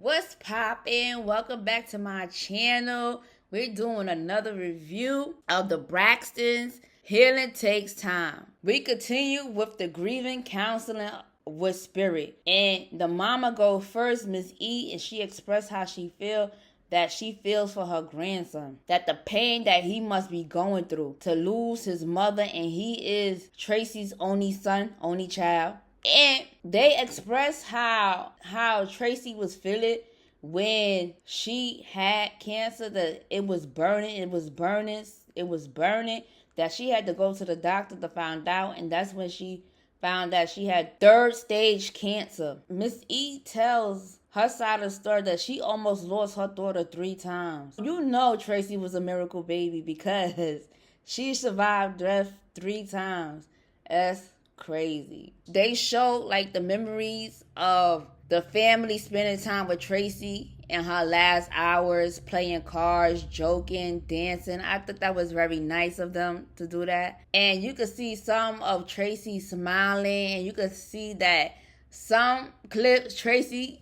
What's poppin'? Welcome back to my channel. We're doing another review of the Braxtons, Healing Takes Time. We continue with the grieving counseling with spirit. And the mama go first, Miss E, and she expressed how she feels for her grandson. That the pain that he must be going through to lose his mother, and he is Traci's only son, only child. And they express how Traci was feeling when she had cancer, that it was burning, that she had to go to the doctor to find out, and that's when she found out she had 3rd stage cancer. Miss E tells her side of the story that she almost lost her daughter 3 times. You know Traci was a miracle baby because she survived death 3 times. That's crazy. They show like the memories of the family spending time with Traci in her last hours, playing cards, joking, dancing. I thought that was very nice of them to do that. And you could see some of Traci smiling, and you could see that some clips Traci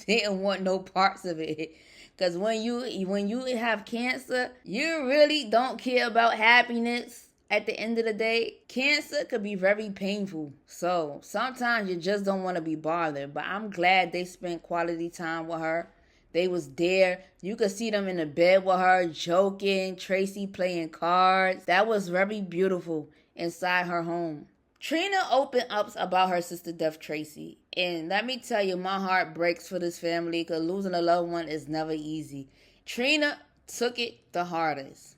didn't want no parts of it. Because when you have cancer, you really don't care about happiness. At the end of the day, cancer could be very painful. So sometimes you just don't want to be bothered. But I'm glad they spent quality time with her. They was there. You could see them in the bed with her, joking, Traci playing cards. That was very beautiful inside her home. Trina opened up about her sister death, Traci. And let me tell you, my heart breaks for this family because losing a loved one is never easy. Trina took it the hardest.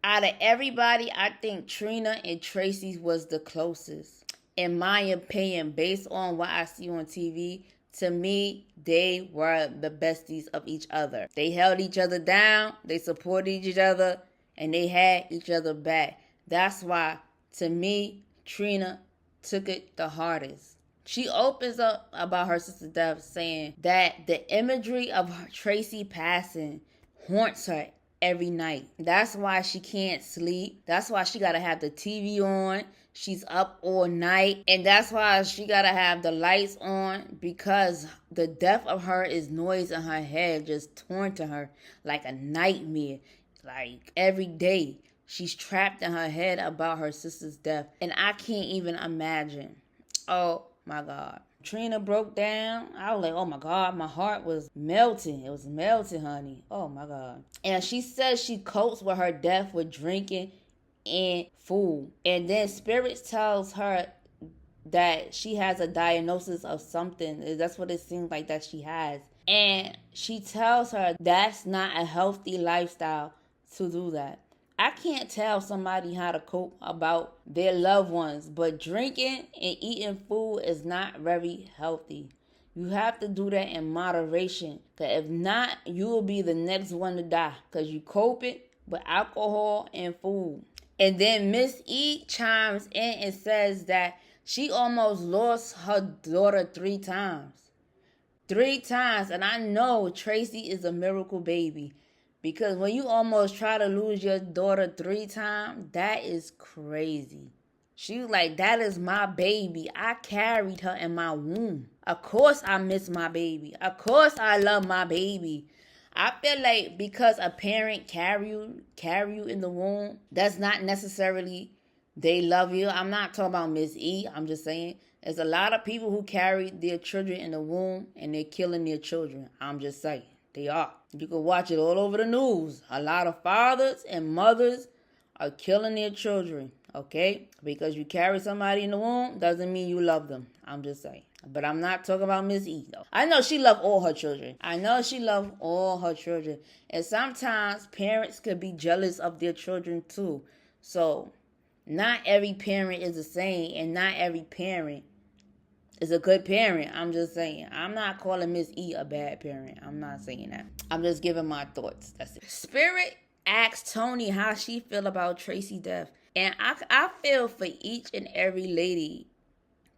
Out of everybody, I think Trina and Traci was the closest. In my opinion, based on what I see on TV, to me, they were the besties of each other. They held each other down, they supported each other, and they had each other back. That's why, to me, Trina took it the hardest. She opens up about her sister's death, saying that the imagery of Traci passing haunts her every night. That's why she can't sleep. That's why she gotta have the TV on. She's up all night. And that's why she gotta have the lights on, because the death of her is noise in her head, just taunting her like a nightmare. Like every day, she's trapped in her head about her sister's death. And I can't even imagine. Oh my God. Trina broke down. I was like, oh my God, my heart was melting. It was melting, honey. Oh my God. And she says she copes with her death with drinking and food. And then Spirits tells her that she has a diagnosis of something. That's what it seems like that she has. And she tells her that's not a healthy lifestyle to do that. I can't tell somebody how to cope about their loved ones, but drinking and eating food is not very healthy. You have to do that in moderation, because if not, you will be the next one to die, because you cope it with alcohol and food. And then Miss E chimes in and says that she almost lost her daughter 3 times. 3 times, and I know Traci is a miracle baby. Because when you almost try to lose your daughter 3 times, that is crazy. She was like, that is my baby. I carried her in my womb. Of course I miss my baby. Of course I love my baby. I feel like because a parent carry you in the womb, that's not necessarily they love you. I'm not talking about Miss E. I'm just saying there's a lot of people who carry their children in the womb and they're killing their children. I'm just saying. They are. You can watch it all over the news. A lot of fathers and mothers are killing their children, okay? Because you carry somebody in the womb doesn't mean you love them. I'm just saying. But I'm not talking about Miss E, though. I know she loved all her children. And sometimes parents could be jealous of their children, too. So, not every parent is the same, and not every parent is a good parent. I'm just saying. I'm not calling Miss E a bad parent. I'm not saying that. I'm just giving my thoughts. That's it. Spirit asked Tony how she feel about Traci's death. And I feel for each and every lady.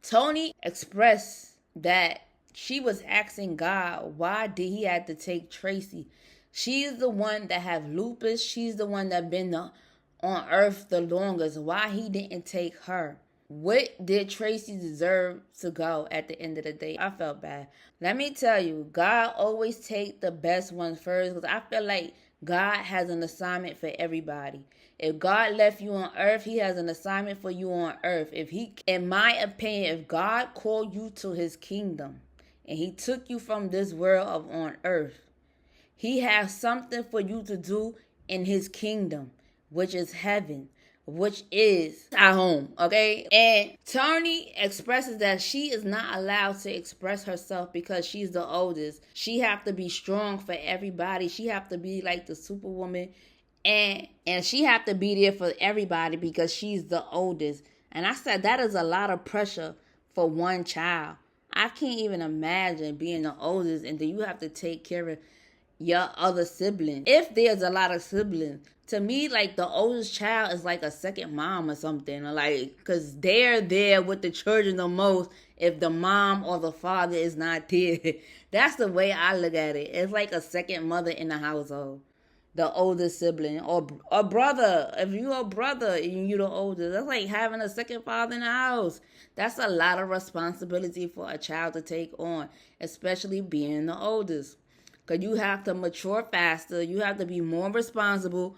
Tony expressed that she was asking God, why did he have to take Traci? She's the one that have lupus. She's the one that been on earth the longest. Why he didn't take her? what did Traci deserve to go at the end of the day? I felt bad. Let me tell you, God always take the best ones first, because I feel like God has an assignment for everybody. If God left you on earth, he has an assignment for you on earth. In my opinion, if God called you to his kingdom and he took you from this world of on earth, he has something for you to do in his kingdom, which is heaven, which is our home, okay? And Tony expresses that she is not allowed to express herself because she's the oldest. She have to be strong for everybody. She have to be like the superwoman, and she have to be there for everybody because she's the oldest. And I said that is a lot of pressure for one child. I can't even imagine being the oldest and then you have to take care of your other siblings. If there's a lot of siblings, to me, like, the oldest child is like a second mom or something. Like, because they're there with the children the most if the mom or the father is not there. That's the way I look at it. It's like a second mother in the household. The oldest sibling. Or brother. If you're a brother and you're the oldest, that's like having a second father in the house. That's a lot of responsibility for a child to take on, especially being the oldest. Because you have to mature faster. You have to be more responsible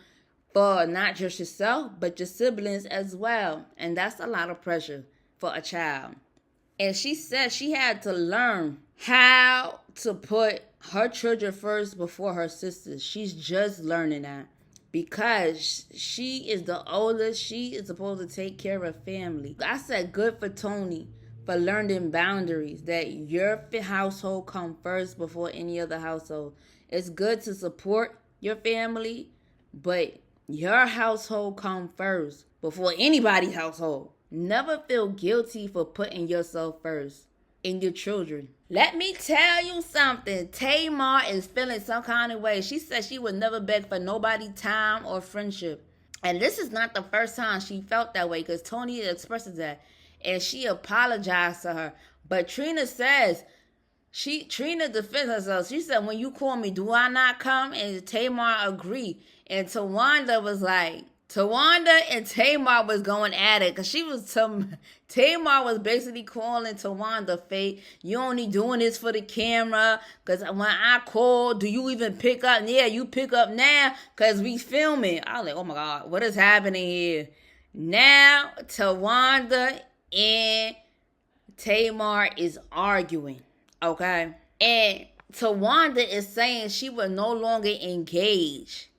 for not just yourself, but your siblings as well. And that's a lot of pressure for a child. And she said she had to learn how to put her children first before her sisters. She's just learning that. Because she is the oldest, she is supposed to take care of her family. I said good for Tony for learning boundaries, that your household come first before any other household. It's good to support your family, but your household come first before anybody's household. Never feel guilty for putting yourself first and your children. Let me tell you something. Tamar is feeling some kind of way. She said she would never beg for nobody time or friendship. And this is not the first time she felt that way, because Tony expresses that. And she apologized to her. But Trina says, Trina defends herself. She said, when you call me, do I not come? And Tamar agreed. And Tawanda was like, Tawanda and Tamar was going at it. Because Tamar was basically calling Tawanda fake. You only doing this for the camera. Because when I call, do you even pick up? Yeah, you pick up now because we filming. I was like, oh my God, what is happening here? Now, Tawanda and Tamar is arguing, okay? And Tawanda is saying she will no longer engage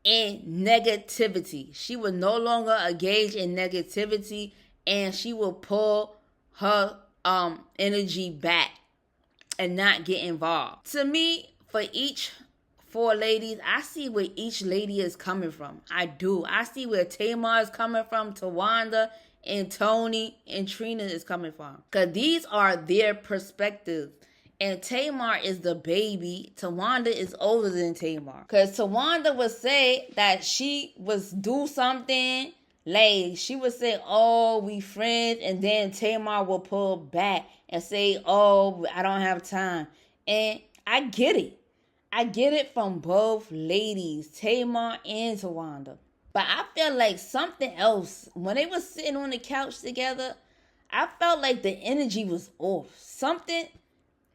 in negativity. She will no longer engage in negativity, and she will pull her energy back and not get involved. To me, for each four ladies, I see where each lady is coming from. I do. I see where Tamar is coming from, Tawanda and Tony and Trina is coming from. Because these are their perspectives. And Tamar is the baby. Tawanda is older than Tamar. Because Tawanda would say that she was do something. Like, she would say, oh, we friends. And then Tamar will pull back and say, oh, I don't have time. And I get it. I get it from both ladies, Tamar and Tawanda. But I feel like something else. When they were sitting on the couch together, I felt like the energy was off. Something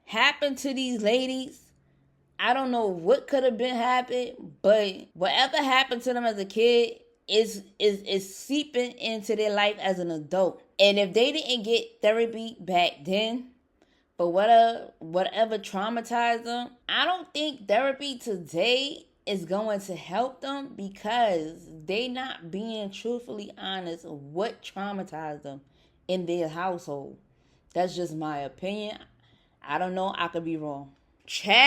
happened to these ladies. I don't know what could have been happened, but whatever happened to them as a kid is seeping into their life as an adult. And if they didn't get therapy back then, but whatever traumatized them, I don't think therapy today is going to help them, because they not being truthfully honest of what traumatized them in their household. That's just my opinion. I don't know. I could be wrong. Child.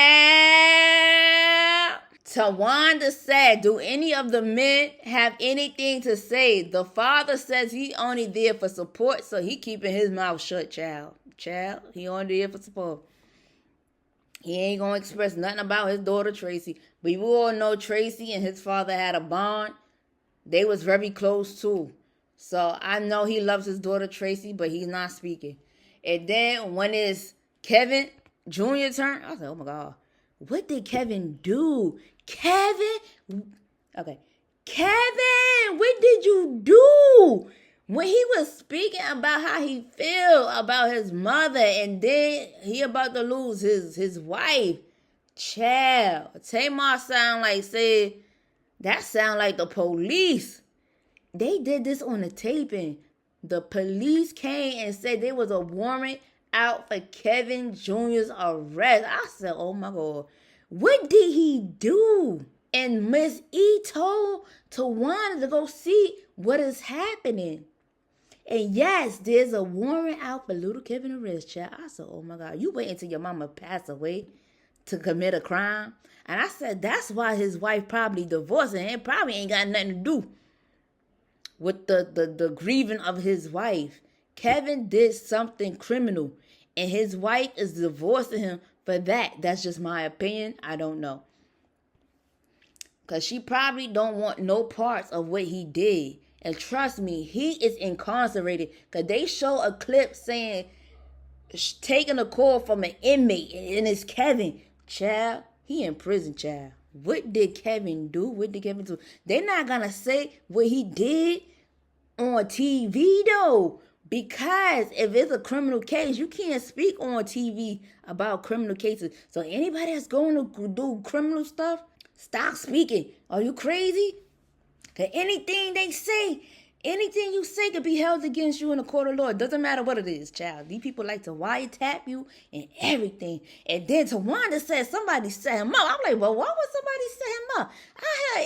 Tawanda said, do any of the men have anything to say? The father says he only there for support, so he keeping his mouth shut, child. He only there for support. He ain't gonna express nothing about his daughter Traci. But you all know Traci and his father had a bond. They was very close too. So I know he loves his daughter Traci, but he's not speaking. And then when it's Kevin Jr. turn, I was like, oh my God, what did Kevin do? Kevin, what did you do? When he was speaking about how he feel about his mother and then he about to lose his wife, child, Tamar that sound like the police. They did this on the taping. The police came and said there was a warrant out for Kevin Jr.'s arrest. I said, oh my God, what did he do? And Miss E told Tawana to go see what is happening. And yes, there's a warrant out for little Kevin arrest, child. I said, oh my God, you wait until your mama passed away to commit a crime? And I said, that's why his wife probably divorced him. It probably ain't got nothing to do with the grieving of his wife. Kevin did something criminal, and his wife is divorcing him for that. That's just my opinion. I don't know. Because she probably don't want no parts of what he did. And trust me, he is incarcerated. Because they show a clip saying, taking a call from an inmate, and it's Kevin. Child, he in prison, child. What did Kevin do? What did Kevin do? They're not going to say what he did on TV, though. Because if it's a criminal case, you can't speak on TV about criminal cases. So anybody that's going to do criminal stuff, stop speaking. Are you crazy? Because anything they say, anything you say could be held against you in a court of law. It doesn't matter what it is, child. These people like to wiretap you and everything. And then Tawanda said somebody set him up. I'm like, well, why would somebody set him up?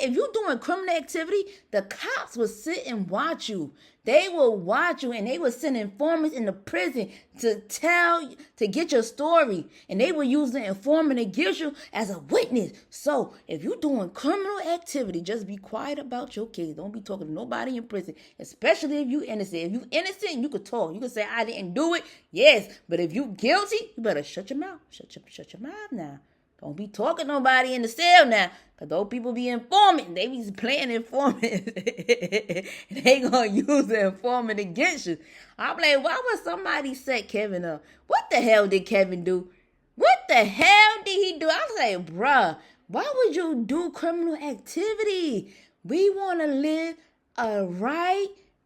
If you're doing criminal activity, the cops will sit and watch you. They will watch you, and they will send informants in the prison to get your story. And they will use the informant against you as a witness. So if you're doing criminal activity, just be quiet about your case. Don't be talking to nobody in prison, especially if you're innocent. If you're innocent, you could talk. You could say, I didn't do it. Yes, but if you're guilty, you better shut your mouth. Shut your mouth now. Don't be talking to nobody in the cell now. Because those people be informing. They be playing informant. They going to use the informant against you. I'm like, why would somebody set Kevin up? What the hell did Kevin do? What the hell did he do? I was like, bruh, why would you do criminal activity? We want to live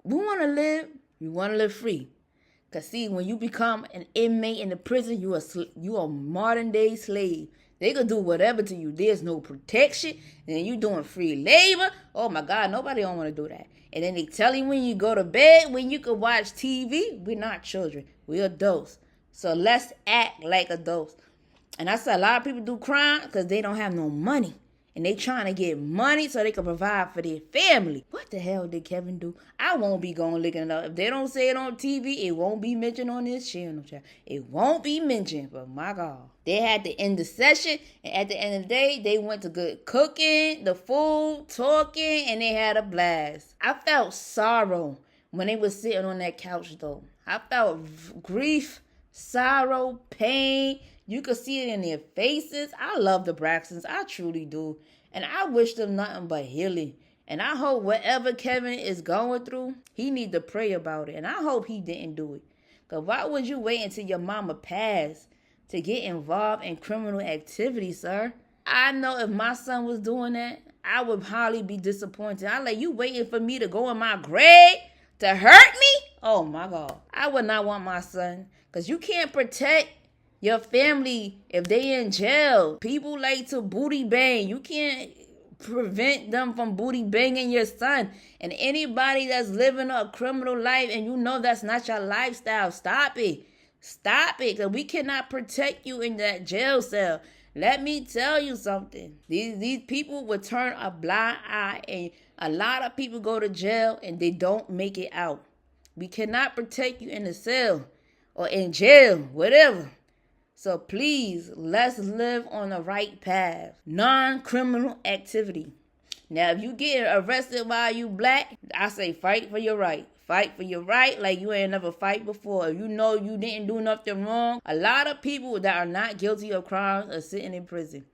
we want to live free. Because see, when you become an inmate in the prison, you are a modern day slave. They could do whatever to you. There's no protection. And you doing free labor. Oh my God, nobody don't want to do that. And then they tell you when you go to bed, when you can watch TV. We're not children. We're adults. So let's act like adults. And I said a lot of people do crime because they don't have no money. And they trying to get money so they can provide for their family. What the hell did Kevin do? I won't be going looking it up. If they don't say it on TV, it won't be mentioned on this channel. It won't be mentioned. But my God. They had to end the session. And at the end of the day, they went to good cooking, the food, talking, and they had a blast. I felt sorrow when they were sitting on that couch, though. I felt grief, sorrow, pain. You could see it in their faces. I love the Braxtons. I truly do. And I wish them nothing but healing. And I hope whatever Kevin is going through, he need to pray about it. And I hope he didn't do it. Because why would you wait until your mama passed to get involved in criminal activity, sir? I know if my son was doing that, I would hardly be disappointed. I like, you waiting for me to go in my grave to hurt me? Oh, my God. I would not want my son. Because you can't protect your family if they in jail. People like to booty bang. You can't prevent them from booty banging your son. And anybody that's living a criminal life and you know that's not your lifestyle, stop it. Stop it. Because we cannot protect you in that jail cell. Let me tell you something. These people will turn a blind eye, and a lot of people go to jail and they don't make it out. We cannot protect you in the cell or in jail, whatever. So please, let's live on the right path. Non-criminal activity. Now, if you get arrested while you black, I say fight for your right. Fight for your right like you ain't never fight before. If you know you didn't do nothing wrong, a lot of people that are not guilty of crimes are sitting in prison.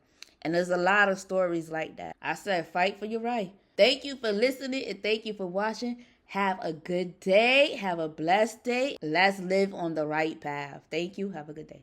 And there's a lot of stories like that. I said fight for your right. Thank you for listening and thank you for watching. Have a good day. Have a blessed day. Let's live on the right path. Thank you. Have a good day.